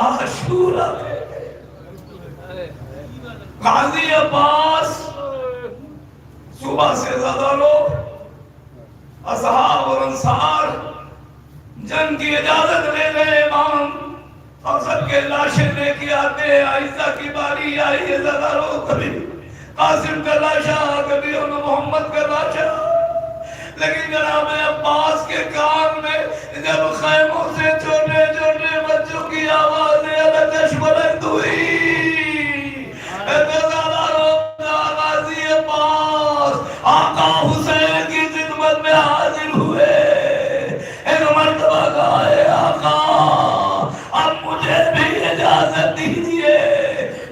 عاشورہ غازی عباس صبح سے زیادہ لوگ اصحاب اور انصار جنگ کی اجازت لے گئے امام اور سب کے لاشیں لے کے آتے ہیں. عائشہ کی باری آئی ہے زیادہ لوگ کبھی قاسم کا لاشا کبھی محمد کا لاشا. لیکن جناب عباس کے کان میں جب خیموں سے چھوٹے چھوٹے بچوں کی آوازیں الگ بلند ہوئی غازی عباس آقا حسین کی خدمت میں حاضر ہوئے. ایک مرتبہ کہا ہے آقا اب مجھے بھی اجازت دیجیے.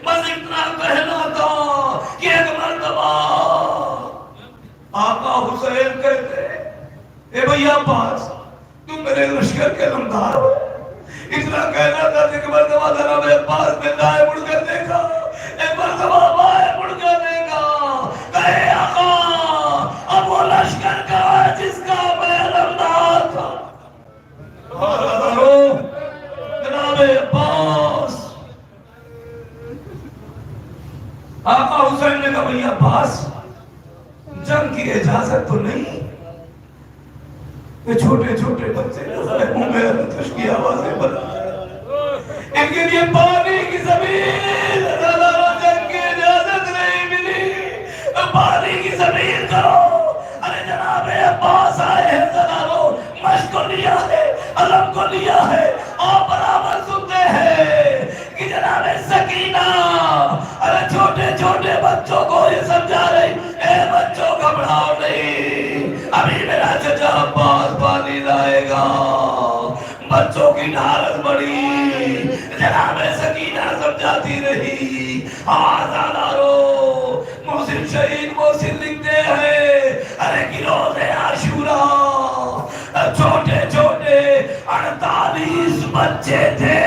بس اتنا کہنا تھا کہ ایک مرتبہ آقا حسین کہتے اے بھیا عباس تم میرے لشکر کے لمدار ہو. اتنا کہنا تھا کہ ایک مرتبہ جناب عباس نے دائیں مڑ کر دیکھا, ایک مرتبہ بائیں مڑ کر دیکھا. کہے آقا اب وہ لشکر کا ہے جس کا میں لمدار تھا. جناب عباس آقا حسین نے کہا بھیا عباس جنگ کی اجازت تو نہیں. یہ چھوٹے چھوٹے بچے خیموں میں آتش کی آوازیں بنا ان کے لیے پانی کی زمین جنگ کی اجازت نہیں ملی. پانی کی زمین کرو. ارے جناب عباس آئے ہیں ذرا مشق کو لیا ہے علم کو لیا ہے اور برابر سنتے ہیں کہ جناب سکینہ ارے چھوٹے چھوٹے بچوں کو یہ سمجھا رہی اے بچوں گھبراؤ نہیں, ابھی میرا چچا عباس پانی لائے گا. بچوں کی ڈھارس بڑی جناب سکینہ سمجھاتی رہی. آزادارو محسن شہید محسن لکھتے ہیں ارے گروز عاشورہ چھوٹے چھوٹے 48 بچے تھے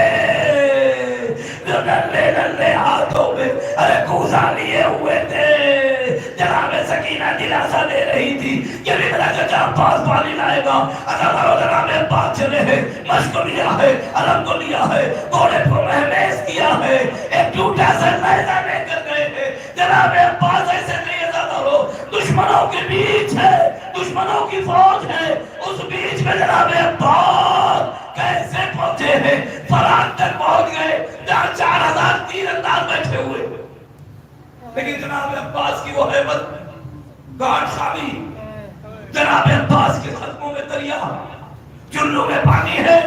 جو نلے نلے ہاتھوں میں ارے کوزہ لیے ہوئے تھے. جناب سکینہ دلاسا دے رہی تھی کہ بھی میرا چچا عباس پانی لائے گا. جناب عباس چلے ہیں مشق کو لیا ہے علم کو لیا ہے گھوڑے کو مہمیز کیا ہے ایک ٹوٹا سا نیزہ لے کر گئے ہیں. جناب عباس ایسے نہیں زیادہ ہو دشمنوں کے بیچ ہے دشمنوں کی فوج ہے اس بیچ میں جناب عباس کیسے پہنچے ہیں. فرات تک پہنچ گئے جہاں 4000 تیر انداز بیٹھے ہوئے. لیکن جناب عباس کی وہ حیبت گاڑ خالی. جناب عباس کے قدموں میں دریا چلو میں پانی ہے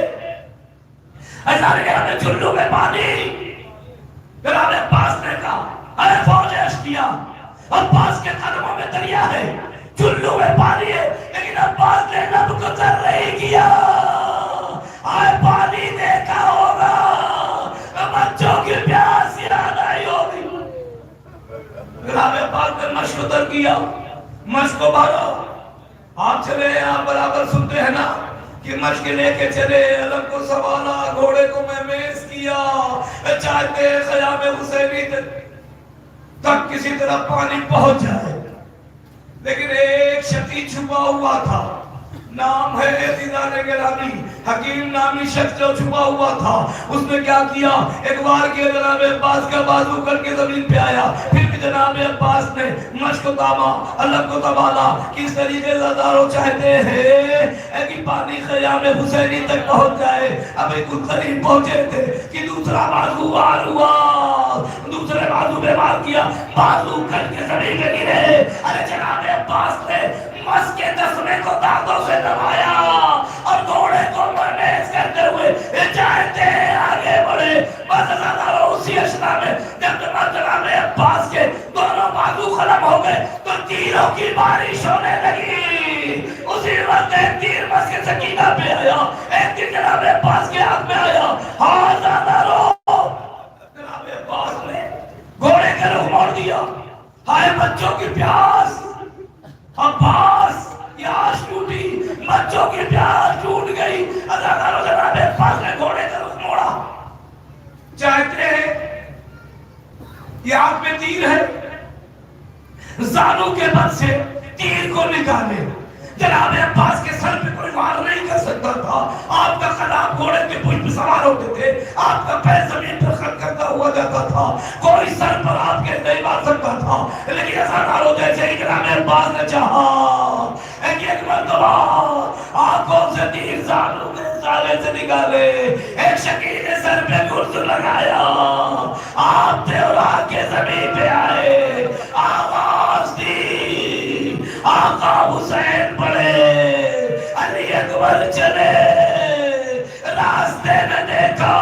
ہزارے میں چلو میں پانی. جناب عباس نے کہا اے فوج اشتیا عباس کے قدموں میں دریا ہے چلو میں پانی ہے. لیکن عباس نے لب کو تر نہیں کیا. آئے پانی دیکھا ہوگا بچوں کی پیاس یاد آئی ہوگی. جناب عباس نے مشق تر کیا مشق کو بھرا. آپ چلے آپ برابر سنتے ہیں نا کہ مشق لے کے چلے علم کو سنبھالا گھوڑے کو مہمیز کیا چاہتے خیام حسینی تک کسی طرح پانی پہنچ جائے. لیکن ایک شقی چھپا ہوا تھا نام ہے عزیزان گرامی حکیم نامی شخص جو چھپا ہوا تھا. اس نے کیا کیا ایک بار کے جناب عباس کا بازو کر کے زمین پہ آیا. پھر بھی جناب عباس نے مشق کو تاما علم کو تبالا. کس طریقے زاداروں چاہتے ہیں کہ پانی خیام حسینی تک پہنچ جائے. ابھی کچھ قریب پہنچے تھے کہ دوسرا بازو وار ہوا دوسرے بازو پہ وار کیا بازو کر کے زمین میں گرے. ارے جناب عباس نے مشق کے دسمے کو دانتوں سے دبایا اور گھوڑے کو مہمیز کرتے ہوئے چاہتے آگے بڑھے. بس زیادہ اسی اشنا میں جب جناب عباس کے دونوں بازو ختم ہو گئے تو تیروں کی بارش ہونے لگی. اسی وقت ایک تیر مشق کے سکینہ پہ آیا ایک تیر جناب عباس کے ہاتھ میں آیا. ہاں زیادہ جناب عباس نے گھوڑے کے رخ موڑ دیا. ہائے بچوں کی پیاس عباس کی آش ٹوٹی بچوں کی پیاس ٹوٹ گئی. جناب عباس نے گھوڑے کا رخ موڑا. چاہتے ہیں یہ ہاتھ میں تیر ہے زانوں کے بل سے تیر کو نکالے. جناب عباس کے سر پہ کوئی وار نہیں کر سکتا تھا. تھا، آپ کا قدم گھوڑے کے پشت پہ سوار ہوتے تھے، آپ کا پیر زمین پر خط کرتا ہوا جاتا تھا، کوئی سر پر آپ کے نہیں مار سکتا تھا، لیکن ہزاروں جیسے اکرام عباس نے چاہا ایک مرتبہ آنکھوں سے تیر زانوں کے سالے سے نکالے، ایک شکیل نے سر پہ گرز لگایا، آپ تھے اور آ کے زمین پہ آئے، آواز دی، آقا حسین پڑے، علی اکبر چلے، راستے میں دیکھا،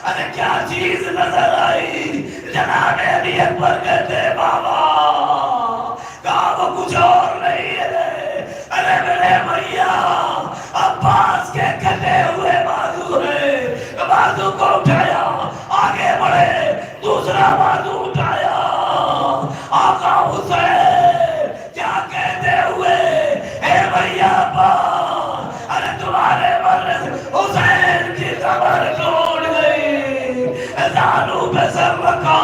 ارے کیا چیز نظر آئی، جناب علی اکبر کہتے بابا، کہا وہ کچھ اور نہیں ہے، ارے میرے بھیا عباس کے کٹے ہوئے بازو ہے، بازو کو اٹھایا، آگے بڑھے، دوسرا بازو اٹھایا، آقا حسین کیا کہتے ہوئے، اے بھیا عباس، ارے تمہارے مرنے سے حسین کی قبر ٹوٹ گئی، زانو پہ سر رکھا،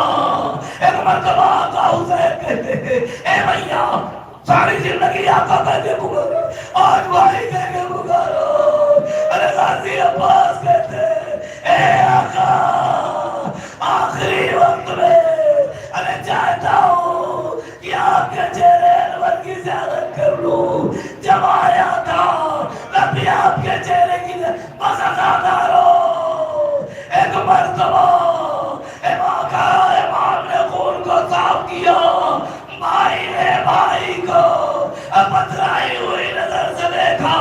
ایک مرتبہ آقا حسین کہتے ہیں اے بھیا ساری زندگی آقا کہتے پکارو، آج بھائی کہتے پکارو، ارے غازی عباس کہتے اے آقا آخری وقت میں ارے چاہتا ہوں کہ آپ کے چہرے انور کی زیارت کر لوں، جب آیا تھا تب بھی آپ کے چہرے کی بس ازادارو، ایک مرتبہ امام نے خون کو صاف کیا، بھائی نے بھائی کو پتھرائی ہوئی نظر سے دیکھا،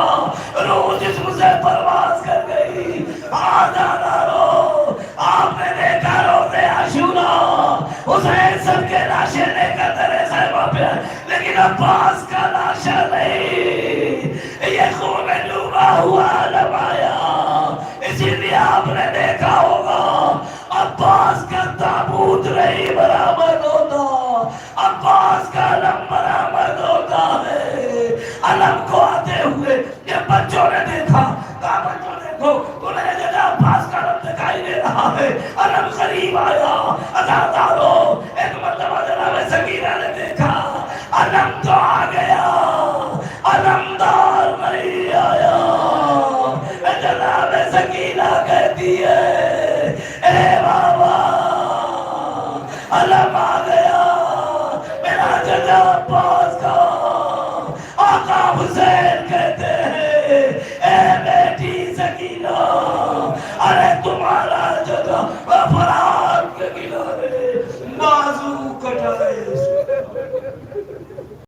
روح جسم سے پرواز کر گئی، آزادارو آپ نے دیکھا روزے عاشورا حسین سب کے لاشیں لے کر تیرے خیمہ پہ، لیکن عباس کا لاشا نہیں، یہ خون ڈوبا ہوا لبایا، اسی لیے آپ نے دیکھا ہوگا عباس کا تابوت نہیں برآمد ہوتا، عباس کا علم برآمد ہوتا ہے، علم کو آتے ہوئے یہ بچوں نے دیکھا، کہا بچوں دیکھو تمہیں جگہ عباس کا علم دکھائی دے رہا ہے، علم قریب آیا، ازادارو ایک مرتبہ جناب سکینہ نے دیکھا، علم تو آ گیا، علمدار